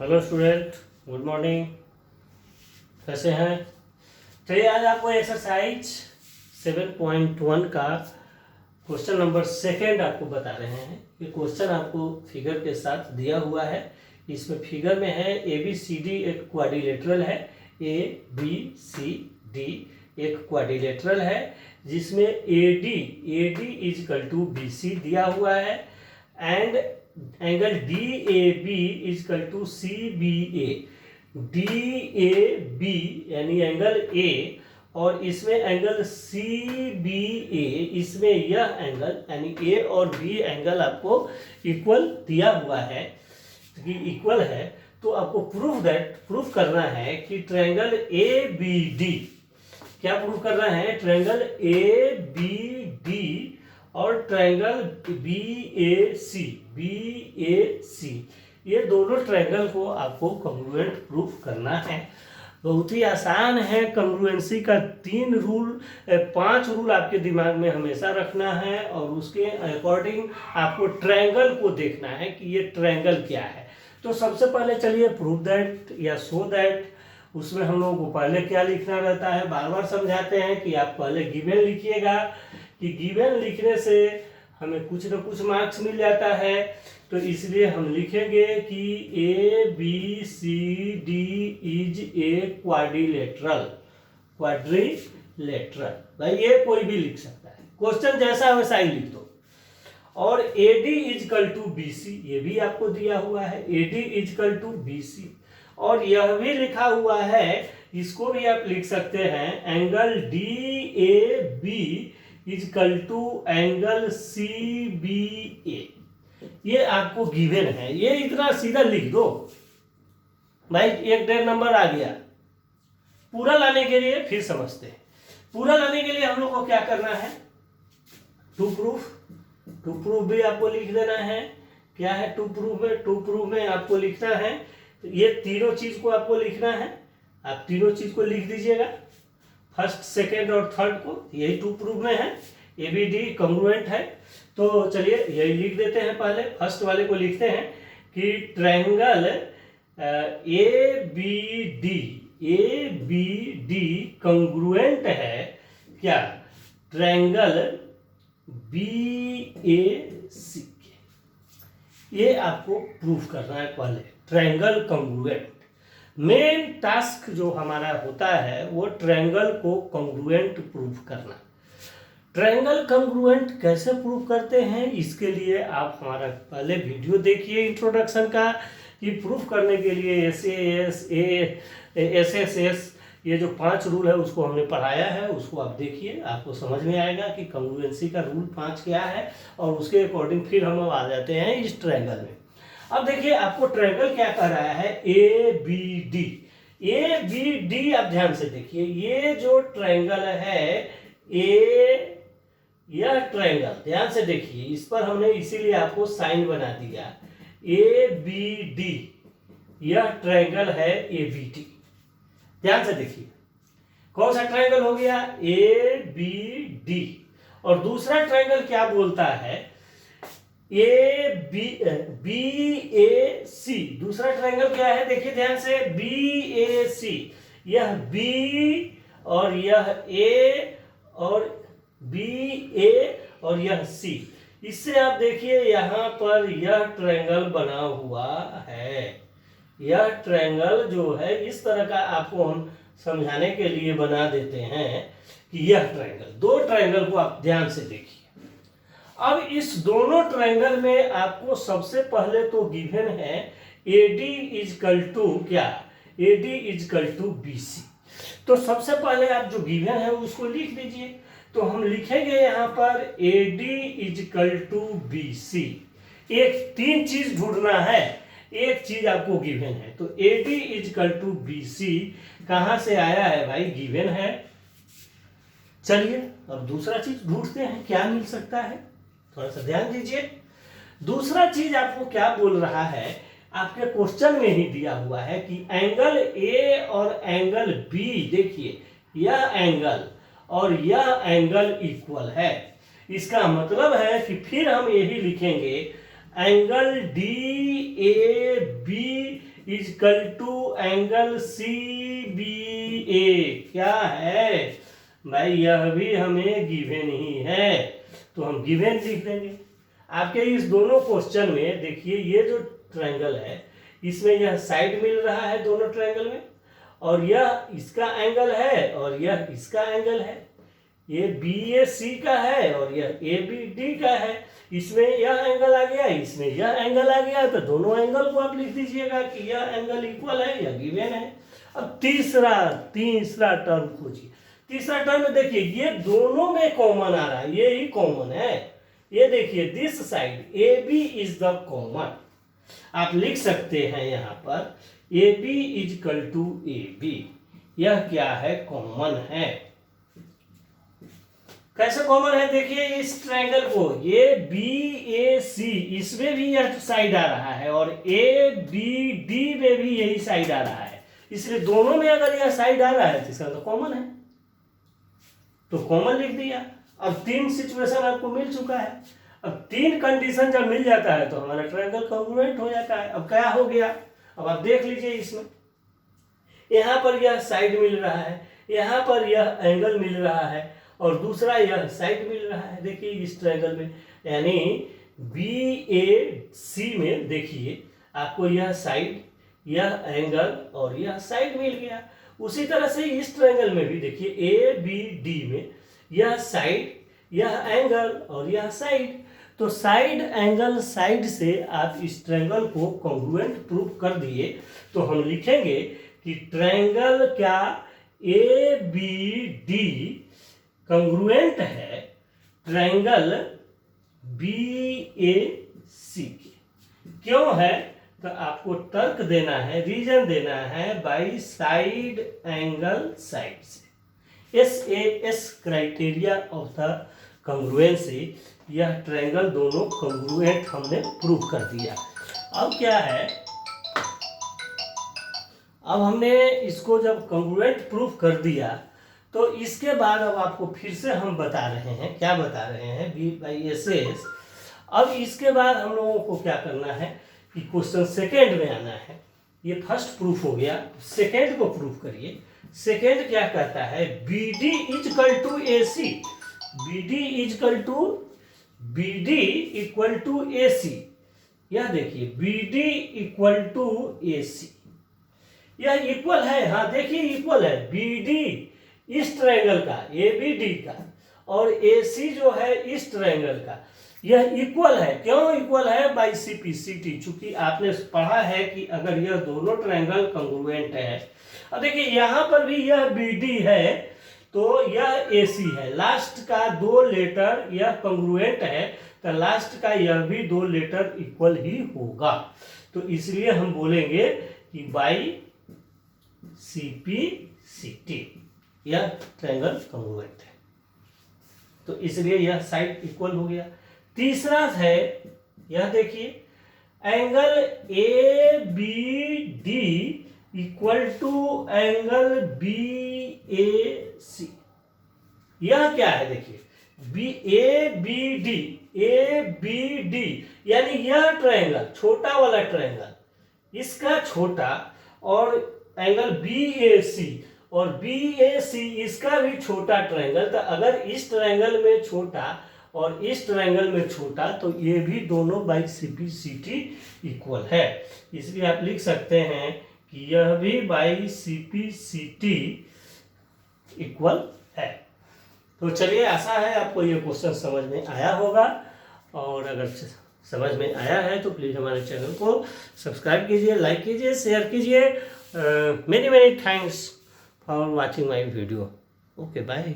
Hello student, good morning. कैसे हैं? चलिए आज आपको एक्सरसाइज 7.1 का क्वेश्चन नंबर सेकेंड आपको बता रहे हैं। ये क्वेश्चन आपको फिगर के साथ दिया हुआ है। इसमें फिगर में है ए बी सी डी एक क्वाड्रिलेटरल है। ए बी सी डी एक क्वाड्रिलेटरल है जिसमें A D is equal to B C दिया हुआ है and angle D A B is equal to C B A. D A B यानी angle A और इसमें एंगल सी बी ए, इसमें यह एंगल यानी ए और बी एंगल आपको इक्वल दिया हुआ है कि इक्वल है। तो आपको प्रूफ करना है कि ट्रायंगल ए बी डी, क्या प्रूफ करना है? ट्रायंगल ए बी डी और ट्रायंगल बी ए सी, ये दोनों ट्रायंगल को आपको कॉन्ग्रुएंट प्रूफ करना है। बहुत ही आसान है। कॉन्ग्रुएंसी का 5 रूल आपके दिमाग में हमेशा रखना है और उसके अकॉर्डिंग आपको ट्रायंगल को देखना है कि ये ट्रायंगल क्या है। तो सबसे पहले चलिए प्रूफ दैट या शो दैट। उसमें हम लोगों को पहले क्या लिखना रहता है, बार बार समझाते हैं कि आप पहले गिवन लिखिएगा कि गिवन लिखने से हमें कुछ न कुछ मार्क्स मिल जाता है। तो इसलिए हम लिखेंगे कि A B C D is a quadrilateral. भाई ये कोई भी लिख सकता है, क्वेश्चन जैसा वैसा ही लिख दो। और A D is equal to B C, ये भी आपको दिया हुआ है, A D is equal to B C. और यह भी लिखा हुआ है, इसको भी आप लिख सकते हैं, angle D A B is equal to angle C B A. ये आपको गिवन है, ये इतना सीधा लिख दो भाई। 1.5 नंबर आ गया। पूरा लाने के लिए फिर समझते हैं। पूरा लाने के लिए हम लोग को क्या करना है? टू प्रूफ भी आपको लिख देना है। क्या है टू प्रूफ में आपको लिखना है, तो ये तीनों चीज को आपको लिखना है। आप तीनों चीज को लिख दीजिएगा, फर्स्ट सेकेंड और थर्ड को। यही टू प्रूफ में है, ए बी डी कॉन्ग्रुएंट है। तो चलिए यही लिख देते हैं। पहले फर्स्ट वाले को लिखते हैं कि triangle A B D congruent है क्या? ट्रायंगल बी ए सी के। ये आपको प्रूफ करना है पहले, ट्रायंगल कॉन्ग्रुएंट। मेन टास्क जो हमारा होता है वो ट्रायंगल को कॉन्ग्रुएंट प्रूफ करना। ट्रायंगल कॉन्ग्रुएंट कैसे प्रूफ करते हैं, इसके लिए आप हमारा पहले वीडियो देखिए इंट्रोडक्शन का, कि प्रूफ करने के लिए एस ये जो 5 रूल है उसको हमने पढ़ाया है, उसको आप देखिए, आपको समझ में आएगा कि कॉन्ग्रुएंसी का रूल 5 क्या है। और उसके अकॉर्डिंग फिर हम आ जाते हैं इस ट्रायंगल में। अब देखिए आपको ट्रायंगल क्या कह रहा है, ए बी डी। आप ध्यान से देखिए, ये जो ट्रायंगल है यह ट्रायंगल ध्यान से देखिए, इस पर हमने इसीलिए आपको साइन बना दिया। ए बी डी यह ट्रायंगल है ए बी डी। ध्यान से देखिए कौन सा ट्रायंगल हो गया, ए बी डी। और दूसरा ट्रायंगल क्या बोलता है, ए बी ए सी। दूसरा ट्रायंगल क्या है, देखिए ध्यान से, बी ए सी। यह बी और यह ए और बी ए और यह सी। इससे आप देखिए यहाँ पर यह ट्रायंगल बना हुआ है। यह ट्रायंगल जो है इस तरह का आपको हम समझाने के लिए बना देते हैं कि यह ट्रायंगल, 2 ट्रायंगल को आप ध्यान से देखिए। अब इस दोनों ट्रायंगल में आपको सबसे पहले तो गिवन है A D is equal to क्या, A D is equal to B C. तो सबसे पहले आप जो गिवन है उसको लिख दीजिए। तो हम लिखेंगे यहाँ पर A D is equal to B C. एक 3 चीज ढूंढना है, एक चीज आपको गिवन है। तो A D is equal to B C कहां से आया है भाई, गिवन है। चलिए अब दूसरा चीज ढूंढते हैं, क्या मिल सकता है, थोड़ा सा ध्यान दीजिए। दूसरा चीज आपको क्या बोल रहा है, आपके क्वेश्चन में ही दिया हुआ है कि एंगल ए और एंगल बी, देखिए यह एंगल और यह एंगल इक्वल है। इसका मतलब है कि फिर हम यही लिखेंगे, angle D A B is equal to angle C B A. क्या है भाई, यह भी हमें गिवन ही है, तो हम गिवन लिख देंगे। आपके इस दोनों क्वेश्चन में देखिए, ये जो ट्रायंगल है इसमें यह साइड मिल रहा है दोनों ट्रायंगल में, और यह इसका एंगल है और यह इसका एंगल है। ये बी ए सी का है और यह ए बी डी का है। इसमें यह एंगल आ गया, इसमें यह एंगल आ गया, तो दोनों एंगल को आप लिख दीजिएगा कि यह एंगल इक्वल है, यह गिवन है। अब तीसरा टर्म खोजिए। तीसरा टर्म में देखिए, ये दोनों में कॉमन आ रहा है, ये ही कॉमन है। ये देखिए, this side A B is the common. आप लिख सकते हैं यहाँ पर A B is equal to A B, यह क्या है, कॉमन है। कैसे कॉमन है, देखिए इस ट्रायंगल को, ये बी ए सी, इसमें भी यह साइड आ रहा है और ए बी डी में भी यही साइड आ रहा है, इसलिए दोनों में अगर यह साइड आ रहा है तो इसका तो कॉमन है, तो कॉमन लिख दिया। अब 3 सिचुएशन आपको मिल चुका है। अब 3 कंडीशन जब मिल जाता है तो हमारा ट्रायंगल कॉन्ग्रुएंट हो जाता है। अब क्या हो गया, अब आप देख लीजिए, इसमें यहाँ पर यह साइड मिल रहा है, यहाँ पर यह एंगल मिल रहा है और दूसरा यह साइड मिल रहा है। देखिए इस ट्रायंगल में, यानी बी ए सी में देखिए आपको यह साइड, यह एंगल और यह साइड मिल गया। उसी तरह से इस ट्रायंगल में भी देखिए ए बी डी में यह साइड, यह एंगल और यह साइड। तो साइड एंगल साइड से आप इस ट्रायंगल को कॉन्ग्रुएंट प्रूव कर दिए, तो हम लिखेंगे कि ट्रायंगल क्या ए बी डी कॉन्ग्रुएंट है ट्रायंगल बी ए सी के। क्यों है, तो आपको तर्क देना है, रीजन देना है, बाई साइड एंगल साइड से। SAS criteria of the congruency, यह ट्रायंगल दोनों कॉन्ग्रुएंट हमने प्रूव कर दिया। अब क्या है, अब हमने इसको जब कॉन्ग्रुएंट प्रूफ कर दिया तो इसके बाद अब आपको फिर से हम बता रहे हैं, क्या बता रहे हैं, B/SS। अब इसके बाद हम लोगों को क्या करना है कि क्वेश्चन सेकेंड में आना है। ये फर्स्ट प्रूफ हो गया, सेकेंड को प्रूफ करिए। सेकेंड क्या कहता है, BD is equal to AC, BD is equal to BD equal to AC। यह देखिए BD इक्वल टू AC, यह इक्वल है, हाँ देखिए इक्वल है। BD इस ट्रायंगल का, ABD का, और AC जो है इस ट्रायंगल का, यह इक्वल है। क्यों इक्वल है, बाई CPCT, चूंकि आपने पढ़ा है कि अगर यह दोनों ट्रायंगल कॉन्ग्रुएंट है। अब देखिए यहाँ पर भी यह BD है तो यह AC है, लास्ट का 2 लेटर यह कॉन्ग्रुएंट है, तो लास्ट का यह भी 2 लेटर इक्वल ही होगा। तो इसलिए हम बोलेंगे कि बाई CPCT यह ट्रायंगल कॉन्ग्रुएंट है, तो इसलिए यह साइड इक्वल हो गया। तीसरा है, यह देखिए angle ABD equal to angle BAC। यह क्या है, देखिए ABD यानी यह ट्रायंगल, छोटा वाला ट्रायंगल, इसका छोटा, और एंगल BAC और BAC इसका भी छोटा ट्रायंगल। तो अगर इस ट्रायंगल में छोटा और इस ट्रायंगल में छोटा, तो ये भी दोनों बाई CPCT इक्वल है। इसलिए आप लिख सकते हैं कि यह भी बाई CPCT इक्वल है। तो चलिए, आशा है आपको ये क्वेश्चन समझ में आया होगा, और अगर समझ में आया है तो प्लीज़ हमारे चैनल को सब्सक्राइब कीजिए, लाइक कीजिए, शेयर कीजिए। Many thanks for watching my video. Okay, bye.